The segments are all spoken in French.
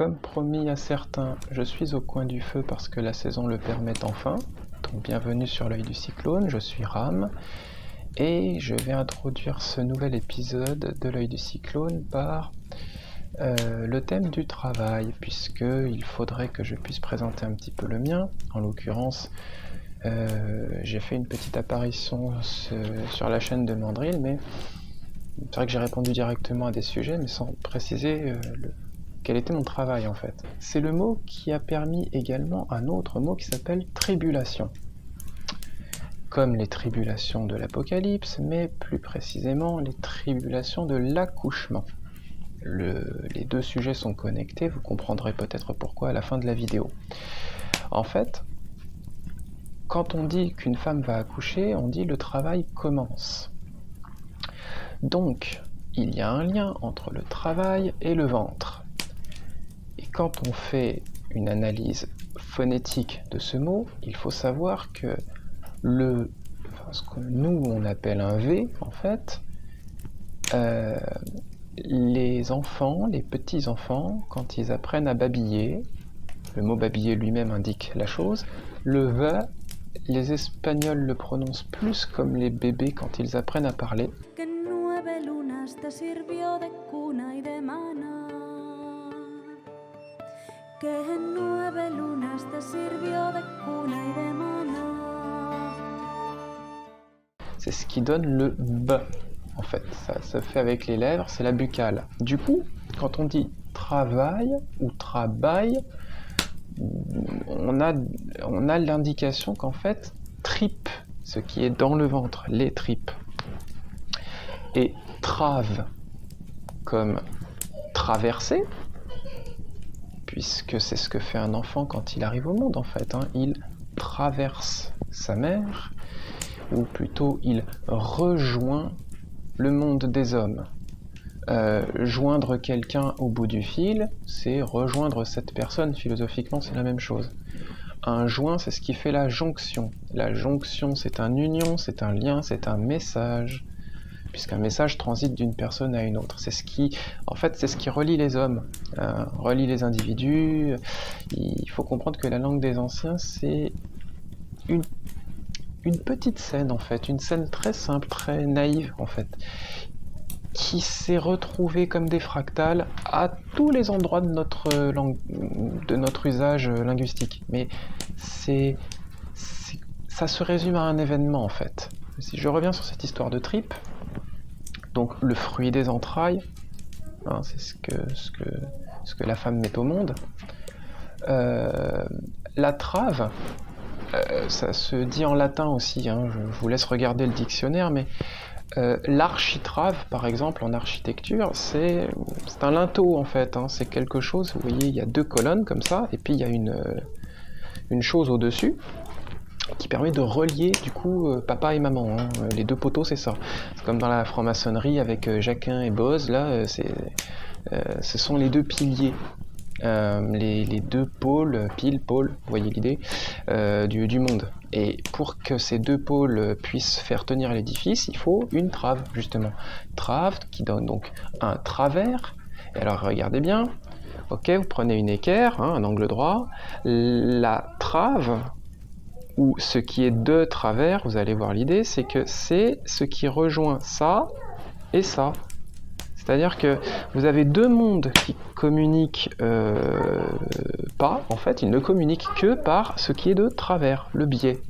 Comme promis à certains, je suis au coin du feu parce que la saison le permet enfin. Donc bienvenue sur l'œil du cyclone, je suis Ram. Et je vais introduire ce nouvel épisode de l'œil du cyclone par le thème du travail, puisqu'il faudrait que je puisse présenter un petit peu le mien. En l'occurrence, j'ai fait une petite apparition sur la chaîne de Mandrill, mais c'est vrai que j'ai répondu directement à des sujets, mais sans préciser quel était mon travail en fait. C'est le mot qui a permis également un autre mot qui s'appelle tribulation. Comme les tribulations de l'Apocalypse, mais plus précisément les tribulations de l'accouchement. Les deux sujets sont connectés, vous comprendrez peut-être pourquoi à la fin de la vidéo. En fait, quand on dit qu'une femme va accoucher, on dit le travail commence. Donc, il y a un lien entre le travail et le ventre. Et quand on fait une analyse phonétique de ce mot, il faut savoir que ce que nous on appelle un V, en fait, les enfants, les petits-enfants, quand ils apprennent à babiller, le mot babiller lui-même indique la chose, le V, les Espagnols le prononcent plus comme les bébés quand ils apprennent à parler. C'est ce qui donne le B, en fait. Ça se fait avec les lèvres, c'est la buccale. Du coup, quand on dit travail ou travail, on a l'indication qu'en fait, tripe, ce qui est dans le ventre, les tripes, et trave, comme traverser, puisque c'est ce que fait un enfant quand il arrive au monde, en fait. Il traverse sa mère, ou plutôt il rejoint le monde des hommes. Joindre quelqu'un au bout du fil, c'est rejoindre cette personne, philosophiquement c'est la même chose. Un joint, c'est ce qui fait la jonction. La jonction, c'est un union, c'est un lien, c'est un message, puisqu'un message transite d'une personne à une autre. C'est ce qui relie les hommes, relie les individus. Il faut comprendre que la langue des anciens, c'est une petite scène en fait, une scène très simple, très naïve en fait, qui s'est retrouvée comme des fractales à tous les endroits de notre usage linguistique. Mais ça se résume à un événement en fait. Si je reviens sur cette histoire de tripe, donc le fruit des entrailles, c'est ce que la femme met au monde. La trave, ça se dit en latin aussi, je vous laisse regarder le dictionnaire, mais l'architrave, par exemple, en architecture, c'est un linteau, en fait. C'est quelque chose, vous voyez, il y a deux colonnes comme ça, et puis il y a une chose au-dessus qui permet de relier, du coup, papa et maman. Les deux poteaux, c'est ça. C'est comme dans la franc-maçonnerie avec Jacquin et Boz, là, ce sont les deux piliers. Les deux pôles, vous voyez l'idée, du monde. Et pour que ces deux pôles puissent faire tenir l'édifice, il faut une trave, justement. Trave qui donne donc un travers. Et alors regardez bien, ok, vous prenez une équerre, un angle droit, la trave, ou ce qui est de travers, vous allez voir l'idée, c'est que c'est ce qui rejoint ça et ça. C'est-à-dire que vous avez deux mondes qui communiquent pas, en fait, ils ne communiquent que par ce qui est de travers, le biais.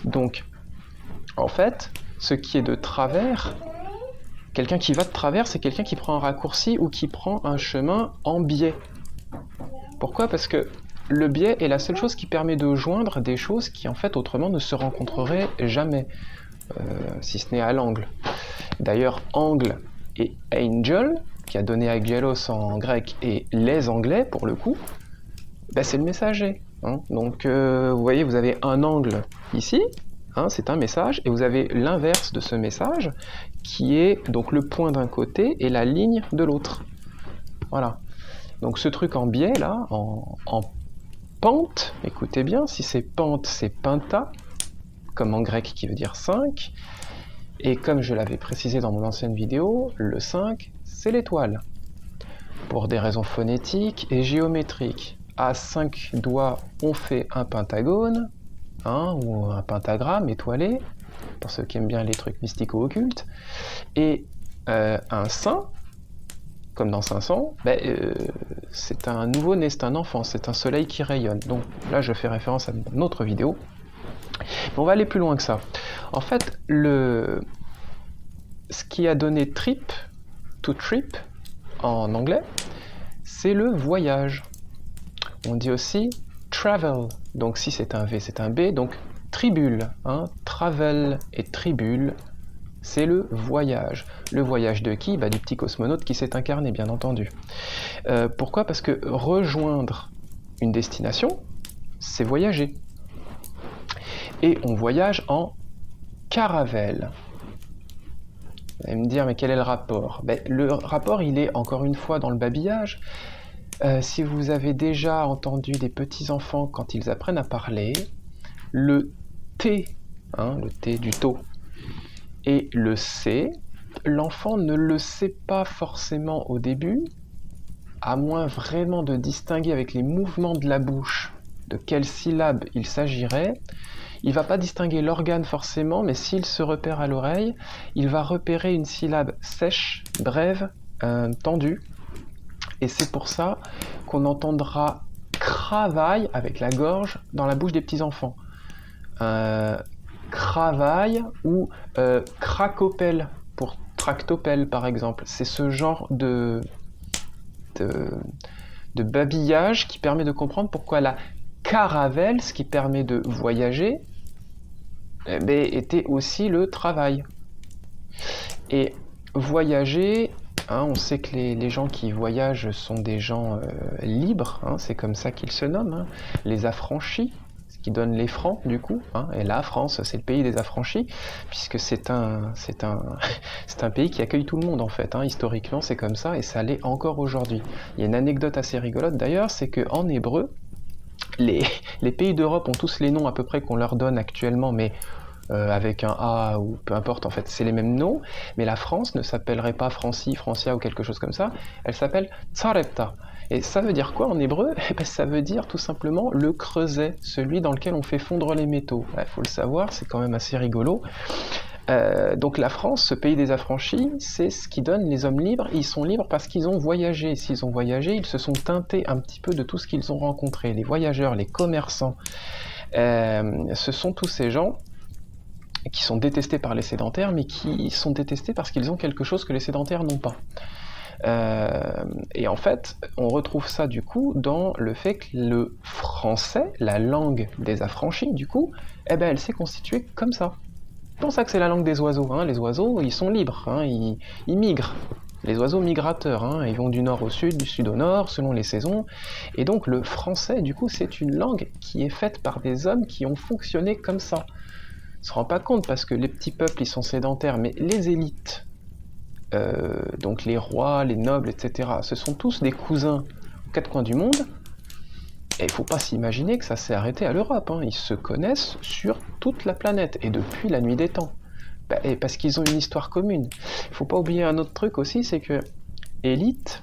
Donc, en fait, ce qui est de travers, quelqu'un qui va de travers, c'est quelqu'un qui prend un raccourci ou qui prend un chemin en biais. Pourquoi ? Parce que le biais est la seule chose qui permet de joindre des choses qui, en fait, autrement ne se rencontreraient jamais, si ce n'est à l'angle. D'ailleurs, angle et angel, qui a donné angelos en grec, et les anglais, pour le coup, c'est le messager. Donc, vous voyez, vous avez un angle ici, c'est un message, et vous avez l'inverse de ce message, qui est donc le point d'un côté et la ligne de l'autre. Voilà. Donc ce truc en biais, là, en pente, écoutez bien, si c'est pente, c'est penta, comme en grec qui veut dire 5, et comme je l'avais précisé dans mon ancienne vidéo, le 5, c'est l'étoile. pour des raisons phonétiques et géométriques. À 5 doigts, on fait un pentagone, hein, ou un pentagramme étoilé, pour ceux qui aiment bien les trucs mystico-occultes, et un saint, comme dans 500, c'est un nouveau-né, c'est un enfant, c'est un soleil qui rayonne. Donc là, je fais référence à une autre vidéo. Mais on va aller plus loin que ça. En fait, ce qui a donné trip, to trip, en anglais, c'est le voyage. On dit aussi travel. Donc si c'est un V, c'est un B. Donc tribule, hein, travel et tribule, c'est le voyage. Le voyage de qui? Du petit cosmonaute qui s'est incarné, bien entendu. Pourquoi? Parce que rejoindre une destination, c'est voyager. Et on voyage en caravelle. Vous allez me dire, mais quel est le rapport? Le rapport, il est encore une fois dans le babillage. Si vous avez déjà entendu des petits-enfants quand ils apprennent à parler, le T, hein, le T du taux, et le C, l'enfant ne le sait pas forcément au début, à moins vraiment de distinguer avec les mouvements de la bouche de quelle syllabe il s'agirait. Il ne va pas distinguer l'organe forcément, mais s'il se repère à l'oreille, il va repérer une syllabe sèche, brève, tendue. Et c'est pour ça qu'on entendra cravaille avec la gorge dans la bouche des petits-enfants. Cravaille ou cracopelle pour tractopelle par exemple. C'est ce genre de babillage qui permet de comprendre pourquoi la caravelle, ce qui permet de voyager, était aussi le travail. Et voyager, hein, on sait que les gens qui voyagent sont des gens libres, hein, c'est comme ça qu'ils se nomment, hein, les affranchis, ce qui donne les francs du coup, hein, et la France c'est le pays des affranchis, puisque c'est un pays qui accueille tout le monde en fait, hein, historiquement c'est comme ça et ça l'est encore aujourd'hui. Il y a une anecdote assez rigolote d'ailleurs, c'est qu'en hébreu, les pays d'Europe ont tous les noms à peu près qu'on leur donne actuellement, mais avec un A ou peu importe, en fait, c'est les mêmes noms, mais la France ne s'appellerait pas Francie, Francia ou quelque chose comme ça, elle s'appelle Tsarepta. Et ça veut dire quoi en hébreu? Ça veut dire tout simplement le creuset, celui dans lequel on fait fondre les métaux. Il faut le savoir, c'est quand même assez rigolo. Donc la France, ce pays des affranchis, c'est ce qui donne les hommes libres. Ils sont libres parce qu'ils ont voyagé. S'ils ont voyagé, ils se sont teintés un petit peu de tout ce qu'ils ont rencontré. Les voyageurs, les commerçants, ce sont tous ces gens qui sont détestés par les sédentaires, mais qui sont détestés parce qu'ils ont quelque chose que les sédentaires n'ont pas. Et en fait, on retrouve ça du coup dans le fait que le français, la langue des affranchis, du coup, elle s'est constituée comme ça. C'est pour ça que c'est la langue des oiseaux. Hein. Les oiseaux, ils sont libres, hein. Ils migrent. Les oiseaux migrateurs, hein. Ils vont du nord au sud, du sud au nord, selon les saisons. Et donc le français, du coup, c'est une langue qui est faite par des hommes qui ont fonctionné comme ça. On ne se rend pas compte parce que les petits peuples, ils sont sédentaires, mais les élites, donc les rois, les nobles, etc., ce sont tous des cousins aux quatre coins du monde. Et il ne faut pas s'imaginer que ça s'est arrêté à l'Europe, hein. Ils se connaissent sur toute la planète, et depuis la nuit des temps. Et parce qu'ils ont une histoire commune. Il ne faut pas oublier un autre truc aussi, c'est que élite,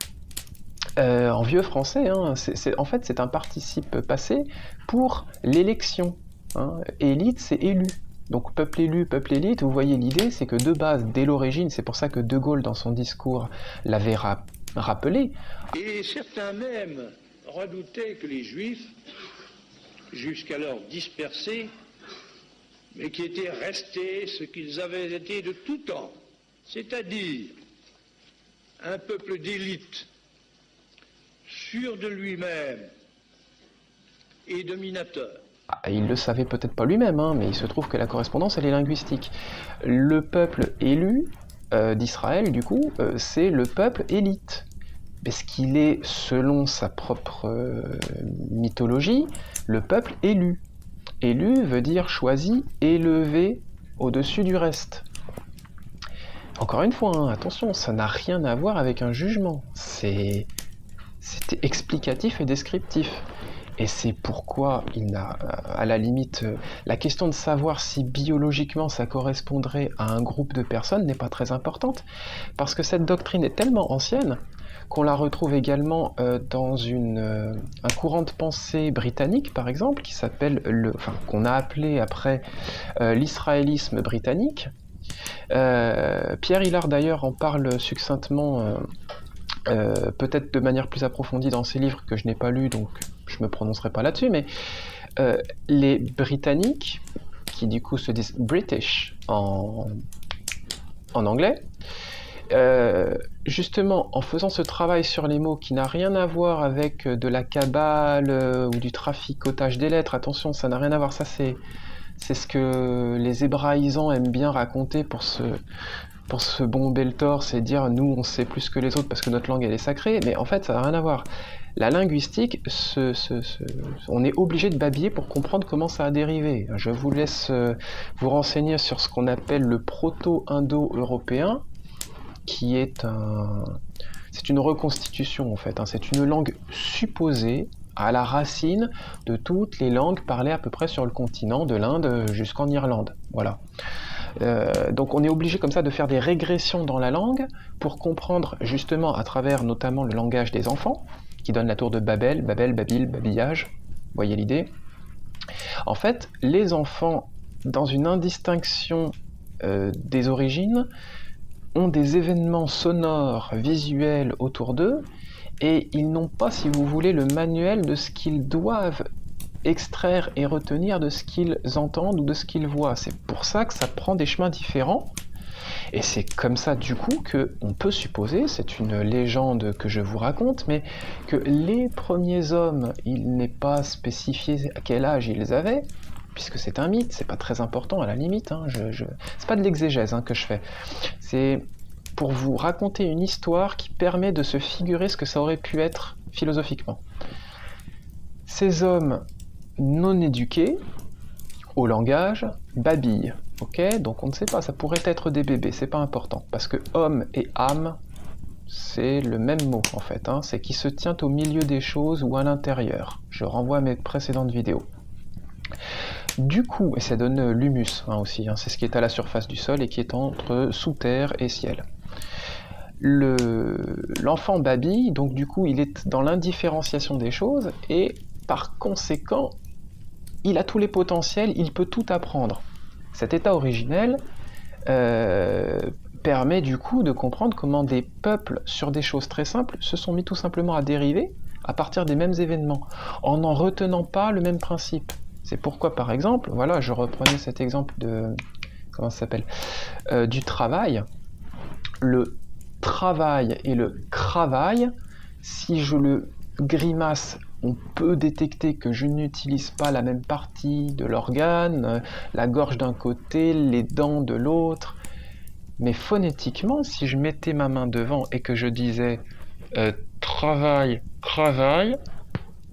en vieux français, hein, en fait c'est un participe passé pour l'élection. Hein. Élite, c'est élu. Donc peuple élu, peuple élite, vous voyez l'idée, c'est que de base, dès l'origine, c'est pour ça que De Gaulle, dans son discours, l'avait rappelé. Et certains même redoutaient que les Juifs, jusqu'alors dispersés, mais qui étaient restés ce qu'ils avaient été de tout temps, c'est-à-dire un peuple d'élite, sûr de lui-même et dominateur. Il le savait peut-être pas lui-même, hein, mais il se trouve que la correspondance, elle est linguistique. Le peuple élu d'Israël, du coup, c'est le peuple élite. Parce qu'il est, selon sa propre mythologie, le peuple élu. Élu veut dire choisi, élevé au-dessus du reste. Encore une fois, hein, attention, ça n'a rien à voir avec un jugement. C'est explicatif et descriptif. Et c'est pourquoi il n'a, à la limite, la question de savoir si biologiquement ça correspondrait à un groupe de personnes n'est pas très importante, parce que cette doctrine est tellement ancienne qu'on la retrouve également dans un courant de pensée britannique, par exemple, qui s'appelle qu'on a appelé après l'israélisme britannique. Pierre Hillard d'ailleurs en parle succinctement, peut-être de manière plus approfondie dans ses livres que je n'ai pas lus, donc je me prononcerai pas là-dessus, mais les Britanniques, qui du coup se disent British en anglais, justement en faisant ce travail sur les mots qui n'a rien à voir avec de la cabale ou du traficotage des lettres, attention, ça n'a rien à voir, ça c'est ce que les hébraïsants aiment bien raconter pour se bomber le torse et dire nous on sait plus que les autres parce que notre langue elle est sacrée, mais en fait ça n'a rien à voir. La linguistique, on est obligé de babiller pour comprendre comment ça a dérivé. Je vous laisse vous renseigner sur ce qu'on appelle le proto-indo-européen, qui est c'est une reconstitution en fait, hein. C'est une langue supposée à la racine de toutes les langues parlées à peu près sur le continent, de l'Inde jusqu'en Irlande. Voilà. Donc on est obligé comme ça de faire des régressions dans la langue pour comprendre justement à travers notamment le langage des enfants, qui donne la tour de Babel, Babil, babillage, vous voyez l'idée. En fait, les enfants, dans une indistinction des origines, ont des événements sonores, visuels autour d'eux, et ils n'ont pas, si vous voulez, le manuel de ce qu'ils doivent extraire et retenir de ce qu'ils entendent ou de ce qu'ils voient. C'est pour ça que ça prend des chemins différents, et c'est comme ça du coup qu'on peut supposer, c'est une légende que je vous raconte, mais que les premiers hommes, il n'est pas spécifié à quel âge ils avaient, puisque c'est un mythe, c'est pas très important à la limite, hein, c'est pas de l'exégèse que je fais, c'est pour vous raconter une histoire qui permet de se figurer ce que ça aurait pu être philosophiquement. Ces hommes non éduqués au langage babillent, ok ? Donc on ne sait pas, ça pourrait être des bébés, c'est pas important, parce que homme et âme, c'est le même mot en fait, c'est qui se tient au milieu des choses ou à l'intérieur. Je renvoie à mes précédentes vidéos. Du coup, et ça donne l'humus aussi, c'est ce qui est à la surface du sol et qui est entre sous terre et ciel. L'enfant babille, donc du coup il est dans l'indifférenciation des choses et par conséquent il a tous les potentiels, il peut tout apprendre. Cet état originel permet du coup de comprendre comment des peuples sur des choses très simples se sont mis tout simplement à dériver à partir des mêmes événements, en n'en retenant pas le même principe. C'est pourquoi par exemple, voilà, je reprenais cet exemple de, comment ça s'appelle, du travail. Le travail et le cravaille, si je le grimace, on peut détecter que je n'utilise pas la même partie de l'organe, la gorge d'un côté, les dents de l'autre. Mais phonétiquement, si je mettais ma main devant et que je disais travail, cravaille,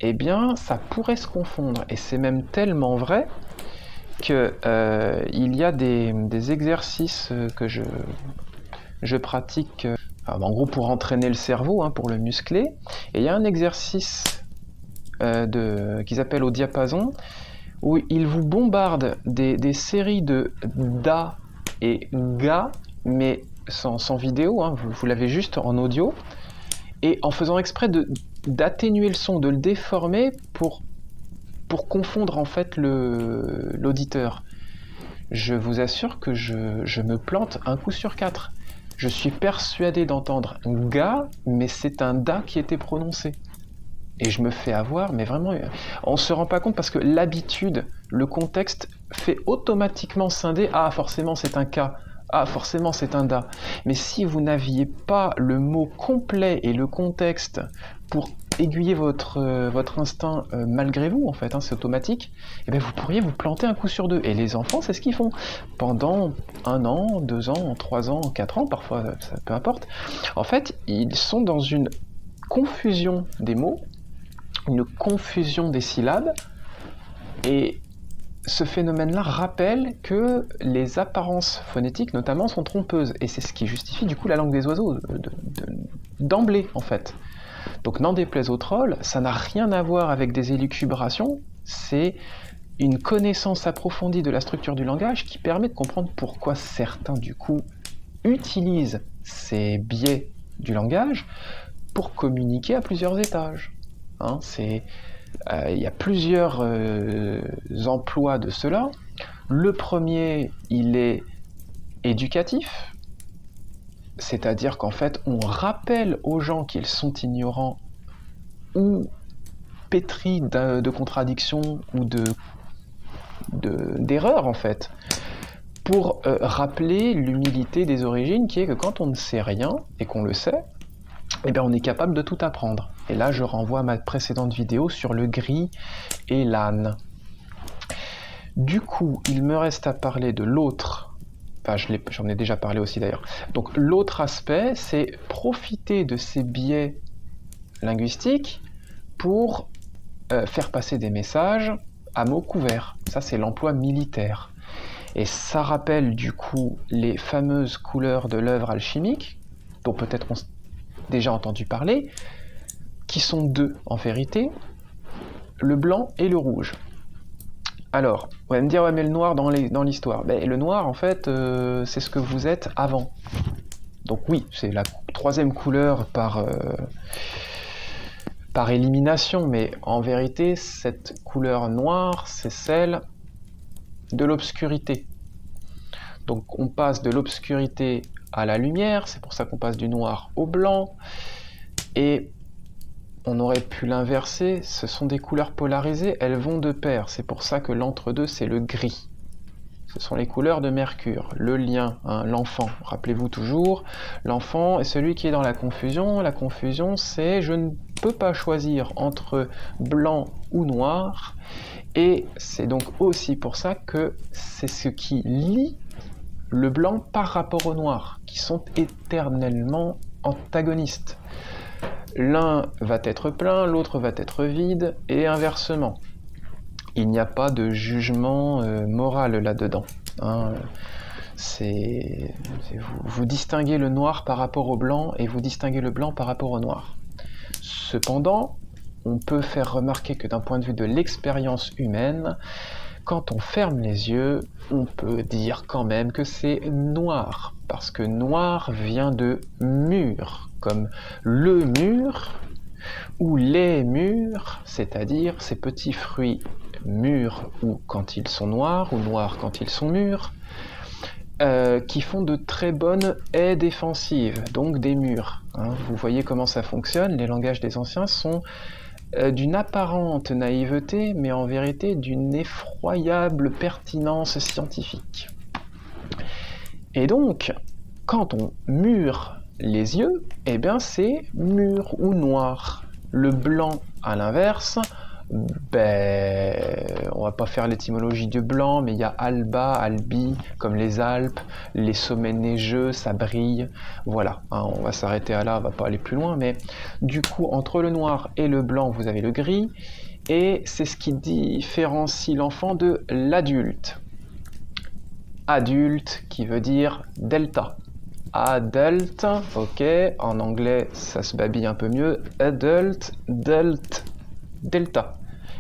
eh bien ça pourrait se confondre. Et c'est même tellement vrai que il y a des exercices que je pratique en gros pour entraîner le cerveau, pour le muscler. Et il y a un exercice qu'ils appellent au diapason, où ils vous bombardent des séries de da et ga, mais sans vidéo, vous l'avez juste en audio, et en faisant exprès d'atténuer le son, de le déformer pour confondre en fait l'auditeur. Je vous assure que je me plante un coup sur 4. Je suis persuadé d'entendre ga, mais c'est un da qui était prononcé. Et je me fais avoir, mais vraiment, on se rend pas compte parce que l'habitude, le contexte fait automatiquement scinder. Ah, forcément c'est un ka. Ah, forcément c'est un da. Mais si vous n'aviez pas le mot complet et le contexte pour aiguiller votre instinct malgré vous, en fait, c'est automatique, et bien vous pourriez vous planter un coup sur deux. Et les enfants, c'est ce qu'ils font. Pendant 1 an, 2 ans, 3 ans, 4 ans, parfois, ça, peu importe. En fait, ils sont dans une confusion des mots, une confusion des syllabes, et ce phénomène-là rappelle que les apparences phonétiques, notamment, sont trompeuses, et c'est ce qui justifie du coup la langue des oiseaux, d'emblée, en fait. Donc n'en déplaise aux trolls, ça n'a rien à voir avec des élucubrations, c'est une connaissance approfondie de la structure du langage qui permet de comprendre pourquoi certains, du coup, utilisent ces biais du langage pour communiquer à plusieurs étages. Hein, il y a plusieurs emplois de cela. Le premier, il est éducatif, c'est-à-dire qu'en fait, on rappelle aux gens qu'ils sont ignorants ou pétris de contradictions ou d'erreurs, en fait, pour rappeler l'humilité des origines, qui est que quand on ne sait rien, et qu'on le sait, eh bien on est capable de tout apprendre. Et là, je renvoie à ma précédente vidéo sur le gris et l'âne. Du coup, il me reste à parler de l'autre. Enfin, j'en ai déjà parlé aussi d'ailleurs. Donc l'autre aspect, c'est profiter de ces biais linguistiques pour faire passer des messages à mots couverts. Ça, c'est l'emploi militaire. Et ça rappelle du coup les fameuses couleurs de l'œuvre alchimique, dont peut-être on a déjà entendu parler, qui sont deux en vérité, le blanc et le rouge. Alors, vous allez me dire, ouais, mais le noir dans l'histoire. Ben, le noir, en fait, c'est ce que vous êtes avant. Donc oui, c'est la troisième couleur par élimination, mais en vérité, cette couleur noire, c'est celle de l'obscurité. Donc on passe de l'obscurité à la lumière, c'est pour ça qu'on passe du noir au blanc, et on aurait pu l'inverser, ce sont des couleurs polarisées, elles vont de pair, c'est pour ça que l'entre-deux c'est le gris. Ce sont les couleurs de Mercure, le lien, hein, l'enfant. Rappelez-vous toujours, l'enfant est celui qui est dans la confusion. La confusion, c'est je ne peux pas choisir entre blanc ou noir. Et c'est donc aussi pour ça que c'est ce qui lie le blanc par rapport au noir, qui sont éternellement antagonistes. L'un va être plein, l'autre va être vide, et inversement. Il n'y a pas de jugement moral là-dedans. Hein. Vous distinguez le noir par rapport au blanc et vous distinguez le blanc par rapport au noir. Cependant, on peut faire remarquer que d'un point de vue de l'expérience humaine, quand on ferme les yeux, on peut dire quand même que c'est noir, parce que noir vient de mûr, comme le mûr ou les mûrs, c'est-à-dire ces petits fruits mûrs ou quand ils sont noirs, ou noirs quand ils sont mûrs, qui font de très bonnes haies défensives, donc des murs. Hein. Vous voyez comment ça fonctionne, les langages des anciens sont d'une apparente naïveté, mais en vérité d'une effroyable pertinence scientifique. Et donc, quand on mure les yeux, eh bien c'est mûr ou noir. Le blanc, à l'inverse, on va pas faire l'étymologie du blanc, mais il y a alba, albi, comme les Alpes, les sommets neigeux, ça brille. Voilà, hein, on va s'arrêter à là, on va pas aller plus loin, mais du coup, entre le noir et le blanc, vous avez le gris, et c'est ce qui différencie l'enfant de l'adulte. Adulte, qui veut dire delta. Adult, ok, en anglais ça se babille un peu mieux, adult, delta.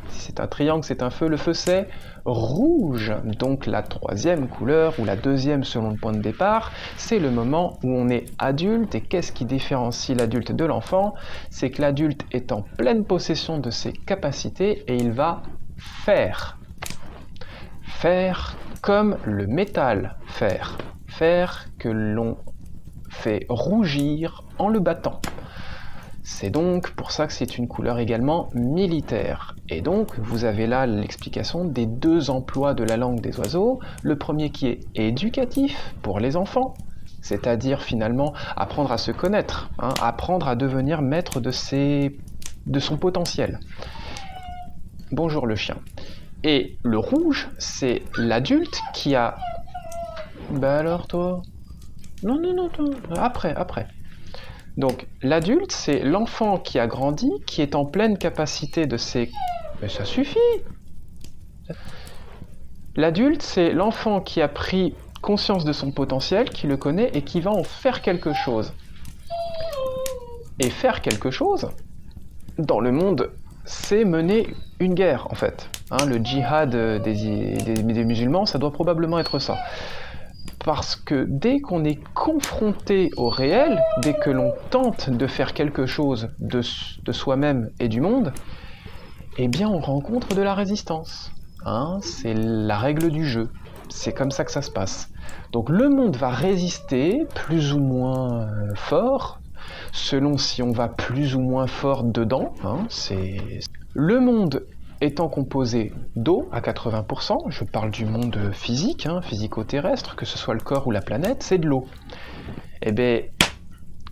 Si c'est un triangle, c'est un feu, le feu c'est rouge. Donc la troisième couleur, ou la deuxième selon le point de départ, c'est le moment où on est adulte. Et qu'est-ce qui différencie l'adulte de l'enfant? C'est que l'adulte est en pleine possession de ses capacités et il va faire. Faire comme le métal faire que l'on fait rougir en le battant. C'est donc pour ça que c'est une couleur également militaire. Et donc, vous avez là l'explication des deux emplois de la langue des oiseaux. Le premier qui est éducatif pour les enfants, c'est-à-dire finalement apprendre à se connaître, hein, apprendre à devenir maître de son potentiel. Bonjour le chien. Et le rouge, c'est l'adulte qui a... Bah alors toi... Non, après. Donc, l'adulte, c'est l'enfant qui a grandi, qui est en pleine capacité de ses... Mais ça suffit! L'adulte, c'est l'enfant qui a pris conscience de son potentiel, qui le connaît et qui va en faire quelque chose. Et faire quelque chose, dans le monde, c'est mener une guerre, en fait. Hein, le djihad des musulmans, ça doit probablement être ça. Parce que dès qu'on est confronté au réel, dès que l'on tente de faire quelque chose de soi-même et du monde, eh bien on rencontre de la résistance. Hein, c'est la règle du jeu. C'est comme ça que ça se passe. Donc le monde va résister plus ou moins fort, selon si on va plus ou moins fort dedans. Hein, le monde étant composé d'eau à 80%, je parle du monde physique, hein, physico-terrestre, que ce soit le corps ou la planète, c'est de l'eau. Et bien,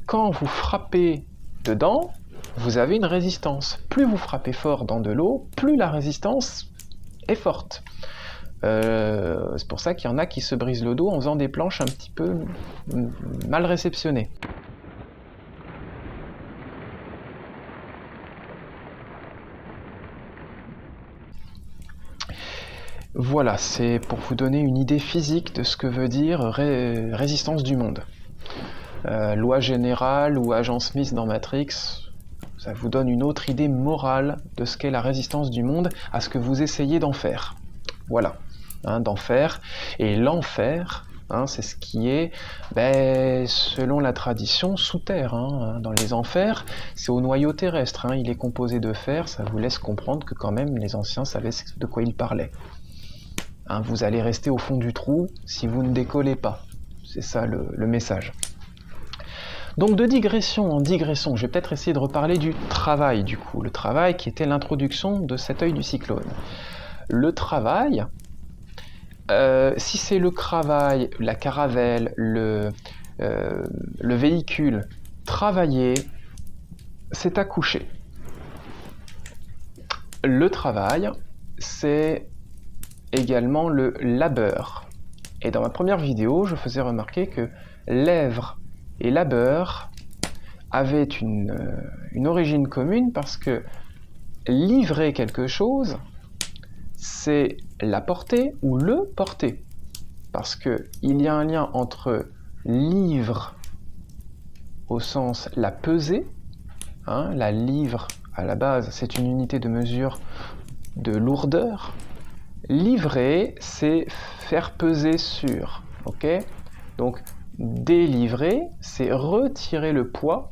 quand vous frappez dedans, vous avez une résistance. Plus vous frappez fort dans de l'eau, plus la résistance est forte. C'est pour ça qu'il y en a qui se brisent le dos en faisant des planches un petit peu mal réceptionnées. Voilà, c'est pour vous donner une idée physique de ce que veut dire résistance du monde. Loi générale ou agent Smith dans Matrix, ça vous donne une autre idée morale de ce qu'est la résistance du monde à ce que vous essayez d'en faire. Voilà, hein, d'en faire. Et l'enfer, hein, c'est ce qui est, selon la tradition, sous terre. Hein. Dans les enfers, c'est au noyau terrestre. Hein. Il est composé de fer, ça vous laisse comprendre que quand même les anciens savaient de quoi ils parlaient. Hein, vous allez rester au fond du trou si vous ne décollez pas. C'est ça le message. Donc de digression en digression, je vais peut-être essayer de reparler du travail du coup. Le travail qui était l'introduction de cet œil du cyclone. Le travail, si c'est le travail, la caravelle, le véhicule, travailler, c'est accoucher. Le travail, c'est également le labeur. Et dans ma première vidéo, je faisais remarquer que lèvres et labeur avaient une origine commune parce que livrer quelque chose, c'est l'apporter ou le porter. Parce qu'il y a un lien entre livre au sens la peser, hein, la livre à la base c'est une unité de mesure de lourdeur. Livrer, c'est faire peser sur, ok ? Donc, délivrer, c'est retirer le poids,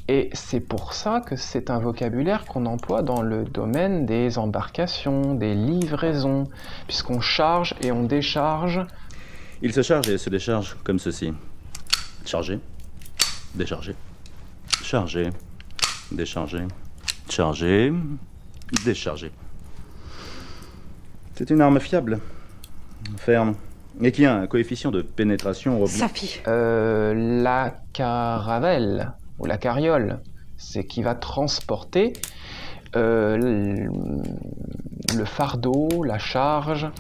et c'est pour ça que c'est un vocabulaire qu'on emploie dans le domaine des embarcations, des livraisons, puisqu'on charge et on décharge. Il se charge et se décharge comme ceci. Charger, décharger, charger, décharger, charger, décharger. C'est une arme fiable, ferme, et qui a un coefficient de pénétration... Safi. La caravelle, ou la carriole, c'est qui va transporter le fardeau, la charge,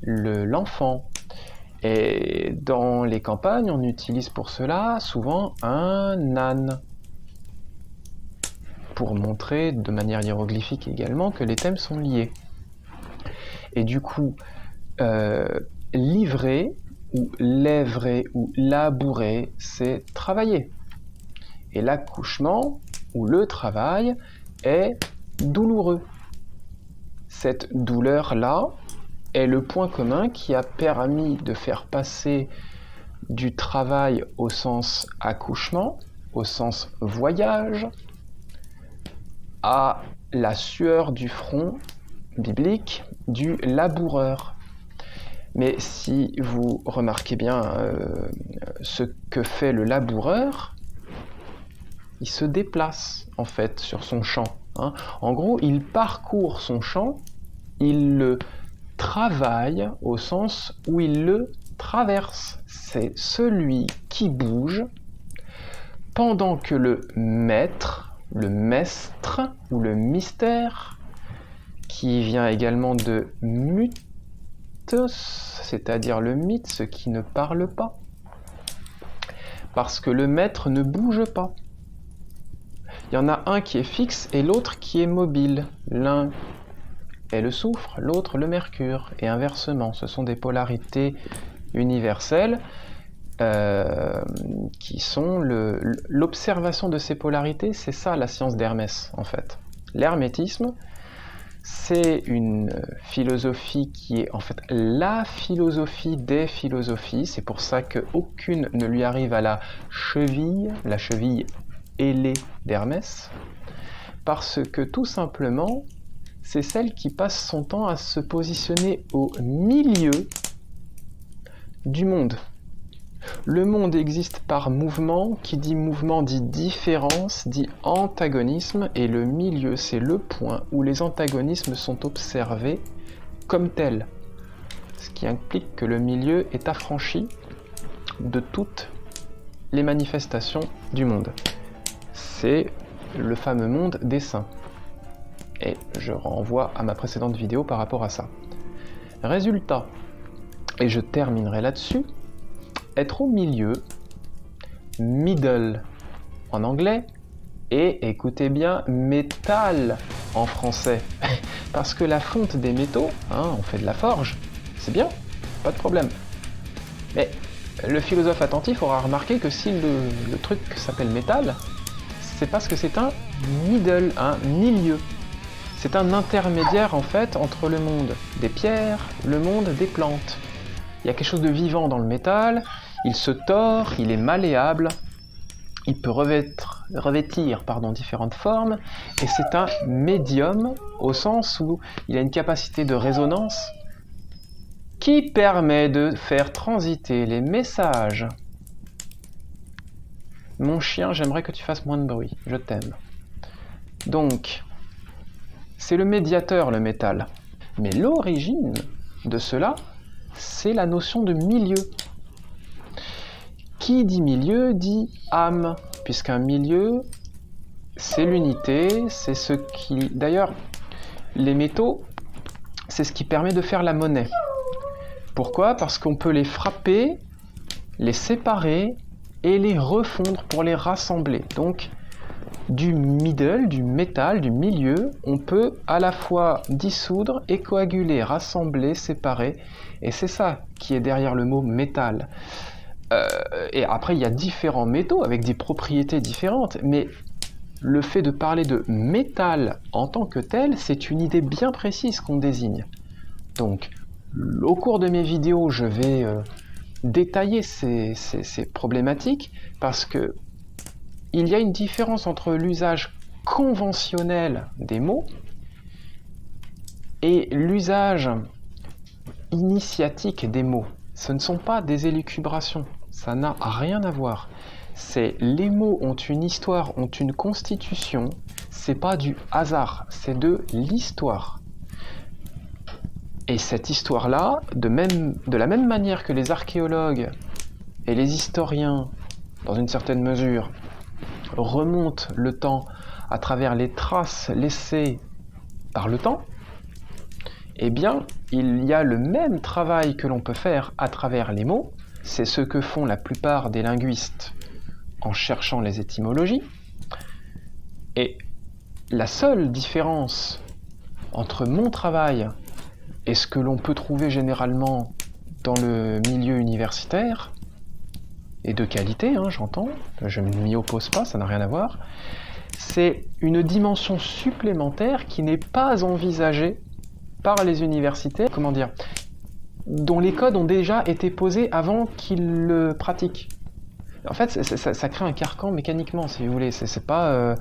l'enfant. Et dans les campagnes, on utilise pour cela souvent un âne, pour montrer de manière hiéroglyphique également que les thèmes sont liés. Et du coup, livrer, ou lèvrer, ou labourer, c'est travailler. Et l'accouchement, ou le travail, est douloureux. Cette douleur-là est le point commun qui a permis de faire passer du travail au sens accouchement, au sens voyage, à la sueur du front biblique du laboureur. Mais si vous remarquez bien ce que fait le laboureur, il se déplace en fait sur son champ. Hein. En gros, il parcourt son champ, il le travaille au sens où il le traverse. C'est celui qui bouge pendant que le maître, le mestre ou le mystère, qui vient également de mythos, c'est-à-dire le mythe, ce qui ne parle pas. Parce que le maître ne bouge pas. Il y en a un qui est fixe et l'autre qui est mobile. L'un est le soufre, l'autre le mercure, et inversement. Ce sont des polarités universelles qui sont l'observation de ces polarités, c'est ça la science d'Hermès en fait. L'hermétisme, C'est une philosophie qui est en fait la philosophie des philosophies. C'est pour ça qu'aucune ne lui arrive à la cheville ailée d'Hermès. Parce que tout simplement, c'est celle qui passe son temps à se positionner au milieu du monde. Le monde existe par mouvement, qui dit mouvement dit différence, dit antagonisme, et le milieu, c'est le point où les antagonismes sont observés comme tels. Ce qui implique que le milieu est affranchi de toutes les manifestations du monde. C'est le fameux monde des saints. Et je renvoie à ma précédente vidéo par rapport à ça. Résultat, et je terminerai là-dessus, être au milieu, middle en anglais, et écoutez bien, métal en français. Parce que la fonte des métaux, on fait de la forge, c'est bien, pas de problème. Mais le philosophe attentif aura remarqué que si le truc s'appelle métal, c'est parce que c'est un middle, un milieu. C'est un intermédiaire en fait entre le monde des pierres, le monde des plantes. Il y a quelque chose de vivant dans le métal, il se tord, il est malléable, il peut revêtir différentes formes, et c'est un médium au sens où il a une capacité de résonance qui permet de faire transiter les messages. Mon chien, j'aimerais que tu fasses moins de bruit, je t'aime. Donc, c'est le médiateur, le métal. Mais l'origine de cela, c'est la notion de milieu. Qui dit milieu dit âme, puisqu'un milieu, c'est l'unité, c'est ce qui... D'ailleurs, les métaux, c'est ce qui permet de faire la monnaie. Pourquoi ? Parce qu'on peut les frapper, les séparer et les refondre pour les rassembler. Donc, du middle, du métal, du milieu, on peut à la fois dissoudre et coaguler, rassembler, séparer, et c'est ça qui est derrière le mot métal. Et après, il y a différents métaux avec des propriétés différentes, mais le fait de parler de métal en tant que tel, c'est une idée bien précise qu'on désigne. Donc, au cours de mes vidéos, je vais détailler ces problématiques, parce que il y a une différence entre l'usage conventionnel des mots et l'usage initiatique des mots. Ce ne sont pas des élucubrations, ça n'a rien à voir. Les mots ont une histoire, ont une constitution, c'est pas du hasard, c'est de l'histoire. Et cette histoire-là, de la même manière que les archéologues et les historiens, dans une certaine mesure, remontent le temps à travers les traces laissées par le temps, eh bien, il y a le même travail que l'on peut faire à travers les mots. C'est ce que font la plupart des linguistes en cherchant les étymologies. Et la seule différence entre mon travail et ce que l'on peut trouver généralement dans le milieu universitaire, et de qualité, j'entends, je ne m'y oppose pas, ça n'a rien à voir, c'est une dimension supplémentaire qui n'est pas envisagée par les universitaires, dont les codes ont déjà été posés avant qu'ils le pratiquent. En fait, ça crée un carcan mécaniquement, si vous voulez. C'est pas...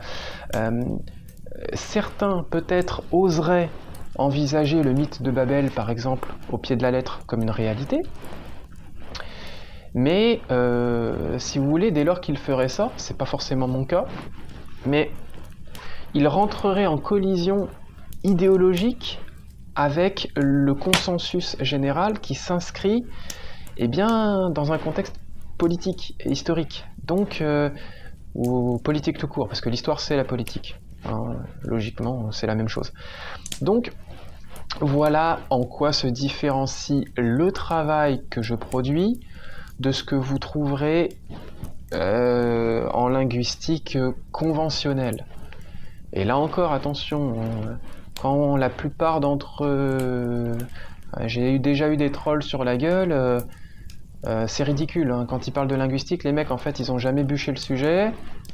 certains, peut-être, oseraient envisager le mythe de Babel, par exemple, au pied de la lettre, comme une réalité. Mais, si vous voulez, dès lors qu'ils feraient ça, c'est pas forcément mon cas, mais ils rentreraient en collision idéologique avec le consensus général qui s'inscrit dans un contexte politique et historique, donc ou politique tout court, parce que l'histoire c'est la politique, logiquement c'est la même chose. Donc voilà en quoi se différencie le travail que je produis de ce que vous trouverez en linguistique conventionnelle. Et là encore, attention, quand la plupart d'entre eux... j'ai déjà eu des trolls sur la gueule, C'est ridicule, hein. Quand ils parlent de linguistique, les mecs, en fait, ils ont jamais bûché le sujet.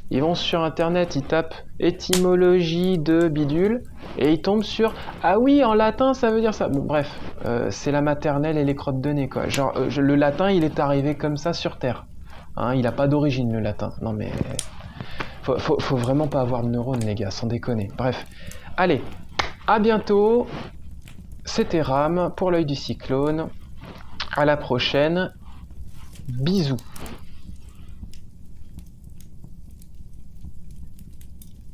Ils vont sur Internet, ils tapent étymologie de bidule, et ils tombent sur « Ah oui, en latin, ça veut dire ça ». Bon, bref, c'est la maternelle et les crottes de nez, quoi. Genre, le latin, il est arrivé comme ça sur Terre. Hein, il n'a pas d'origine, le latin. Non, mais... Faut vraiment pas avoir de neurones, les gars, sans déconner. Bref. Allez, à bientôt. C'était Ram pour l'œil du cyclone. À la prochaine. Bisous.